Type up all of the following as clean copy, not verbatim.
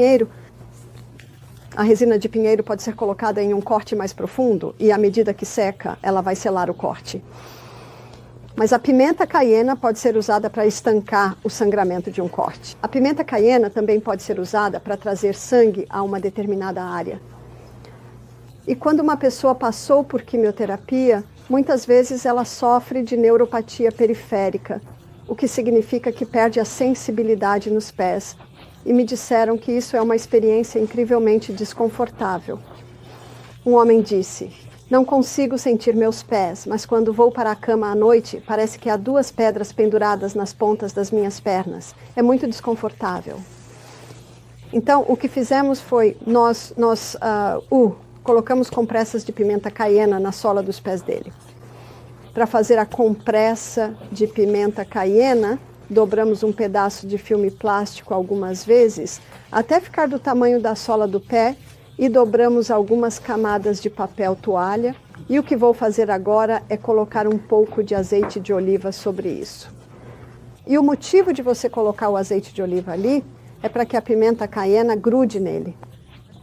pinheiro. A resina de pinheiro pode ser colocada em um corte mais profundo e, à medida que seca, ela vai selar o corte. Mas a pimenta caiena pode ser usada para estancar o sangramento de um corte. A pimenta caiena também pode ser usada para trazer sangue a uma determinada área. E quando uma pessoa passou por quimioterapia, muitas vezes ela sofre de neuropatia periférica, o que significa que perde a sensibilidade nos pés. E me disseram que isso é uma experiência incrivelmente desconfortável. Um homem disse: "Não consigo sentir meus pés, mas quando vou para a cama à noite, parece que há 2 pedras penduradas nas pontas das minhas pernas. É muito desconfortável." Então, o que fizemos foi, colocamos compressas de pimenta caiena na sola dos pés dele. Para fazer a compressa de pimenta caiena, dobramos um pedaço de filme plástico algumas vezes, até ficar do tamanho da sola do pé, e dobramos algumas camadas de papel toalha, e o que vou fazer agora é colocar um pouco de azeite de oliva sobre isso. E o motivo de você colocar o azeite de oliva ali é para que a pimenta caiena grude nele.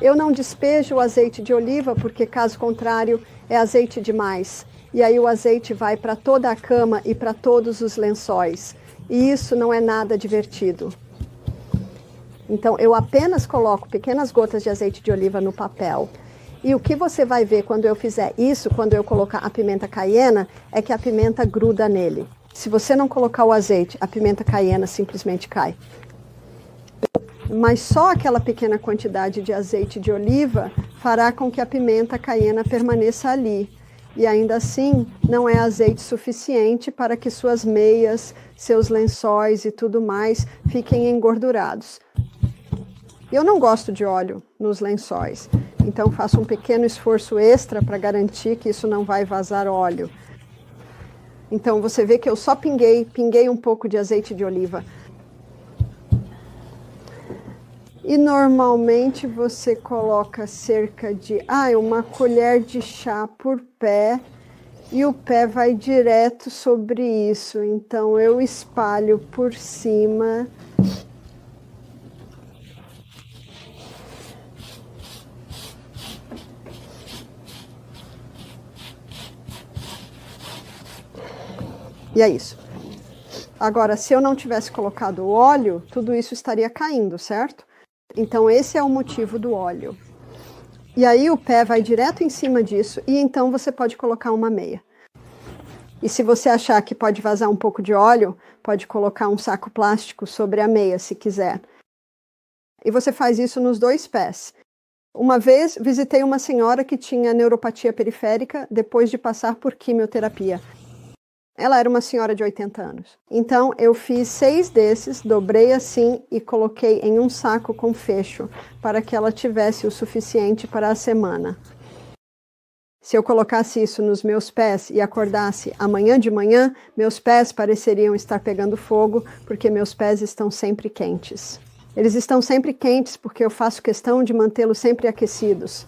Eu não despejo o azeite de oliva porque, caso contrário, é azeite demais. E aí o azeite vai para toda a cama e para todos os lençóis. E isso não é nada divertido. Então, eu apenas coloco pequenas gotas de azeite de oliva no papel. E o que você vai ver quando eu fizer isso, quando eu colocar a pimenta caiena, é que a pimenta gruda nele. Se você não colocar o azeite, a pimenta caiena simplesmente cai. Mas só aquela pequena quantidade de azeite de oliva fará com que a pimenta caiena permaneça ali. E ainda assim, não é azeite suficiente para que suas meias, seus lençóis e tudo mais fiquem engordurados. Eu não gosto de óleo nos lençóis, então faço um pequeno esforço extra para garantir que isso não vai vazar óleo. Então você vê que eu só pinguei um pouco de azeite de oliva. E normalmente você coloca cerca de uma colher de chá por pé, e o pé vai direto sobre isso. Então eu espalho por cima. E é isso. Agora, se eu não tivesse colocado o óleo, tudo isso estaria caindo, certo? Então esse é o motivo do óleo. E aí o pé vai direto em cima disso, e então você pode colocar uma meia. E se você achar que pode vazar um pouco de óleo, pode colocar um saco plástico sobre a meia, se quiser. E você faz isso nos 2 pés. Uma vez visitei uma senhora que tinha neuropatia periférica depois de passar por quimioterapia. Ela era uma senhora de 80 anos. Então, eu fiz 6 desses, dobrei assim e coloquei em um saco com fecho, para que ela tivesse o suficiente para a semana. Se eu colocasse isso nos meus pés e acordasse amanhã de manhã, meus pés pareceriam estar pegando fogo, porque meus pés estão sempre quentes. Eles estão sempre quentes porque eu faço questão de mantê-los sempre aquecidos.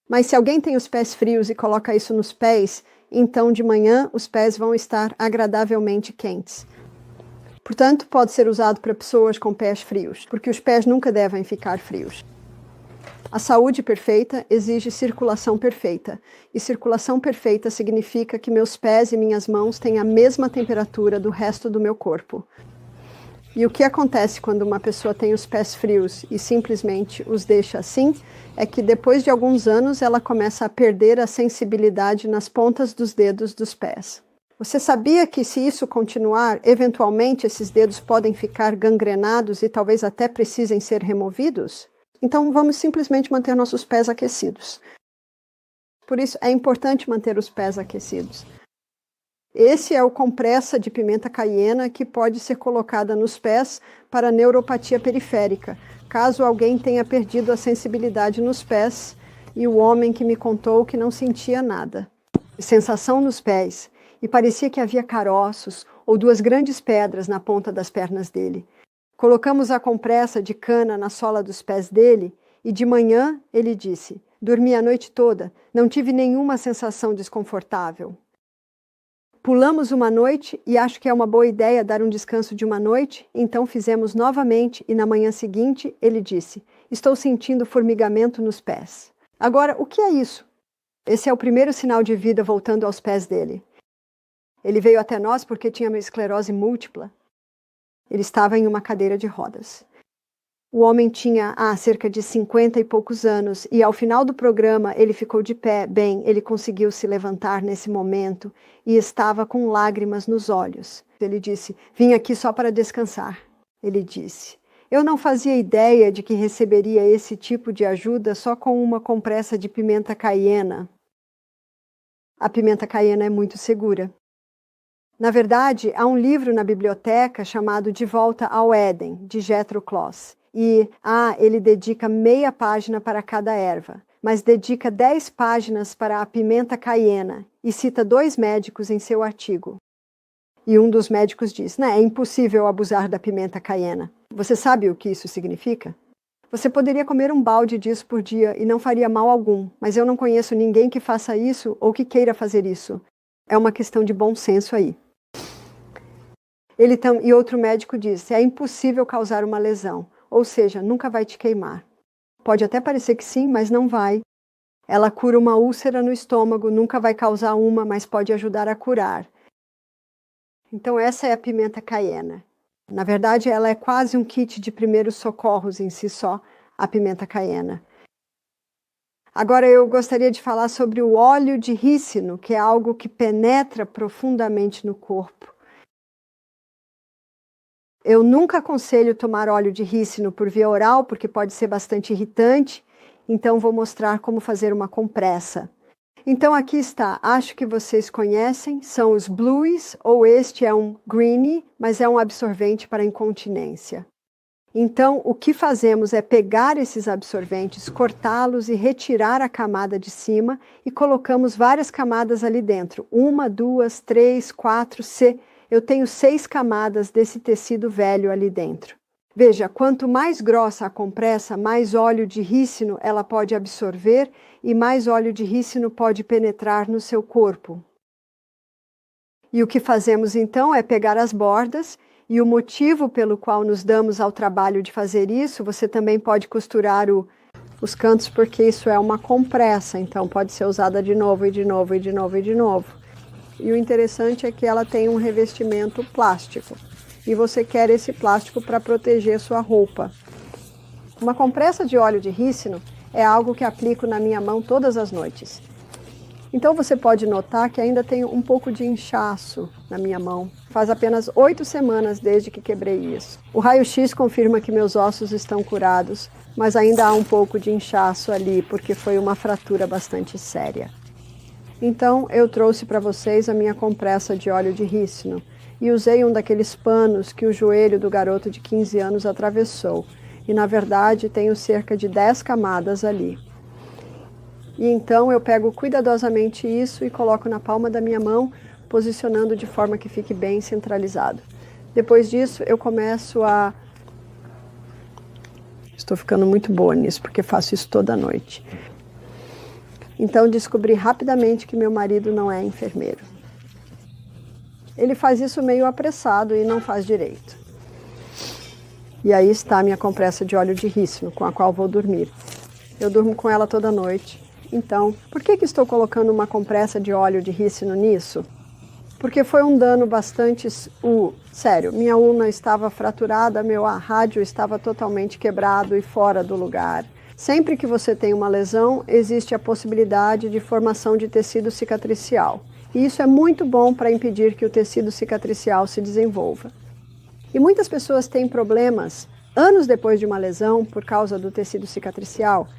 Mas se alguém tem os pés frios e coloca isso nos pés, então de manhã os pés vão estar agradavelmente quentes. Portanto, pode ser usado para pessoas com pés frios, porque os pés nunca devem ficar frios. A saúde perfeita exige circulação perfeita, e circulação perfeita significa que meus pés e minhas mãos têm a mesma temperatura do resto do meu corpo. E o que acontece quando uma pessoa tem os pés frios e simplesmente os deixa assim, é que depois de alguns anos ela começa a perder a sensibilidade nas pontas dos dedos dos pés. Você sabia que, se isso continuar, eventualmente esses dedos podem ficar gangrenados e talvez até precisem ser removidos? Então vamos simplesmente manter nossos pés aquecidos. Por isso é importante manter os pés aquecidos. Esse é o compressa de pimenta caiena que pode ser colocada nos pés para neuropatia periférica, caso alguém tenha perdido a sensibilidade nos pés, e o homem que me contou que não sentia nada. Sensação nos pés, e parecia que havia caroços ou 2 grandes pedras na ponta das pernas dele. Colocamos a compressa de cana na sola dos pés dele, e de manhã ele disse: "Dormi a noite toda, não tive nenhuma sensação desconfortável." Pulamos uma noite e acho que é uma boa ideia dar um descanso de uma noite, então fizemos novamente e na manhã seguinte ele disse: Estou sentindo formigamento nos pés. Agora, o que é isso? Esse é o primeiro sinal de vida voltando aos pés dele. Ele veio até nós porque tinha uma esclerose múltipla. Ele estava em uma cadeira de rodas. O homem tinha cerca de 50 e poucos anos e ao final do programa ele ficou de pé. Bem, ele conseguiu se levantar nesse momento e estava com lágrimas nos olhos. Ele disse, vim aqui só para descansar. Ele disse, eu não fazia ideia de que receberia esse tipo de ajuda só com uma compressa de pimenta caiena. A pimenta caiena é muito segura. Na verdade, há um livro na biblioteca chamado De Volta ao Éden, de Jethro Kloss. E ele dedica meia página para cada erva, mas dedica 10 páginas para a pimenta caiena e cita 2 médicos em seu artigo. E um dos médicos diz, é impossível abusar da pimenta caiena. Você sabe o que isso significa? Você poderia comer um balde disso por dia e não faria mal algum, mas eu não conheço ninguém que faça isso ou que queira fazer isso. É uma questão de bom senso aí. E outro médico diz, é impossível causar uma lesão. Ou seja, nunca vai te queimar. Pode até parecer que sim, mas não vai. Ela cura uma úlcera no estômago, nunca vai causar uma, mas pode ajudar a curar. Então essa é a pimenta caiena. Na verdade, ela é quase um kit de primeiros socorros em si só, a pimenta caiena. Agora eu gostaria de falar sobre o óleo de rícino, que é algo que penetra profundamente no corpo. Eu nunca aconselho tomar óleo de rícino por via oral, porque pode ser bastante irritante, então vou mostrar como fazer uma compressa. Então aqui está, acho que vocês conhecem, são os Blues, ou este é um Greenie, mas é um absorvente para incontinência. Então o que fazemos é pegar esses absorventes, cortá-los e retirar a camada de cima e colocamos várias camadas ali dentro, 1, 2, 3, 4, eu tenho 6 camadas desse tecido velho ali dentro. Veja, quanto mais grossa a compressa, mais óleo de rícino ela pode absorver e mais óleo de rícino pode penetrar no seu corpo. E o que fazemos então é pegar as bordas, e o motivo pelo qual nos damos ao trabalho de fazer isso, você também pode costurar os cantos, porque isso é uma compressa, então pode ser usada de novo e de novo e de novo e de novo. E o interessante é que ela tem um revestimento plástico. E você quer esse plástico para proteger sua roupa. Uma compressa de óleo de rícino é algo que aplico na minha mão todas as noites. Então você pode notar que ainda tem um pouco de inchaço na minha mão. Faz apenas 8 semanas desde que quebrei isso. O raio-x confirma que meus ossos estão curados, mas ainda há um pouco de inchaço ali, porque foi uma fratura bastante séria. Então, eu trouxe para vocês a minha compressa de óleo de rícino e usei um daqueles panos que o joelho do garoto de 15 anos atravessou. E, na verdade, tenho cerca de 10 camadas ali. E então eu pego cuidadosamente isso e coloco na palma da minha mão, posicionando de forma que fique bem centralizado. Depois disso, eu começo a... Estou ficando muito boa nisso, porque faço isso toda noite. Então descobri rapidamente que meu marido não é enfermeiro. Ele faz isso meio apressado e não faz direito. E aí está a minha compressa de óleo de rícino, com a qual vou dormir. Eu durmo com ela toda noite. Então, por que estou colocando uma compressa de óleo de rícino nisso? Porque foi um dano bastante... Sério, minha ulna estava fraturada, meu rádio estava totalmente quebrado e fora do lugar. Sempre que você tem uma lesão, existe a possibilidade de formação de tecido cicatricial. E isso é muito bom para impedir que o tecido cicatricial se desenvolva. E muitas pessoas têm problemas anos depois de uma lesão por causa do tecido cicatricial.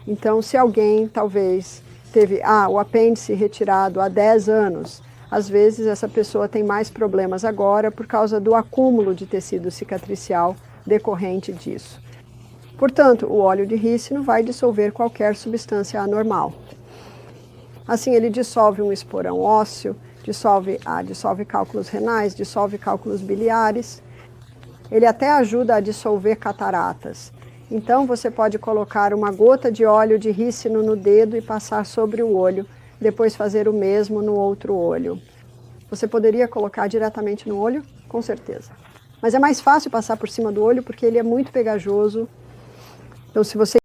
Então, se alguém talvez teve o apêndice retirado há 10 anos, às vezes essa pessoa tem mais problemas agora por causa do acúmulo de tecido cicatricial decorrente disso. Portanto, o óleo de rícino vai dissolver qualquer substância anormal. Assim, ele dissolve um esporão ósseo, dissolve cálculos renais, dissolve cálculos biliares. Ele até ajuda a dissolver cataratas. Então, você pode colocar uma gota de óleo de rícino no dedo e passar sobre o olho, depois fazer o mesmo no outro olho. Você poderia colocar diretamente no olho? Com certeza. Mas é mais fácil passar por cima do olho porque ele é muito pegajoso Então, se você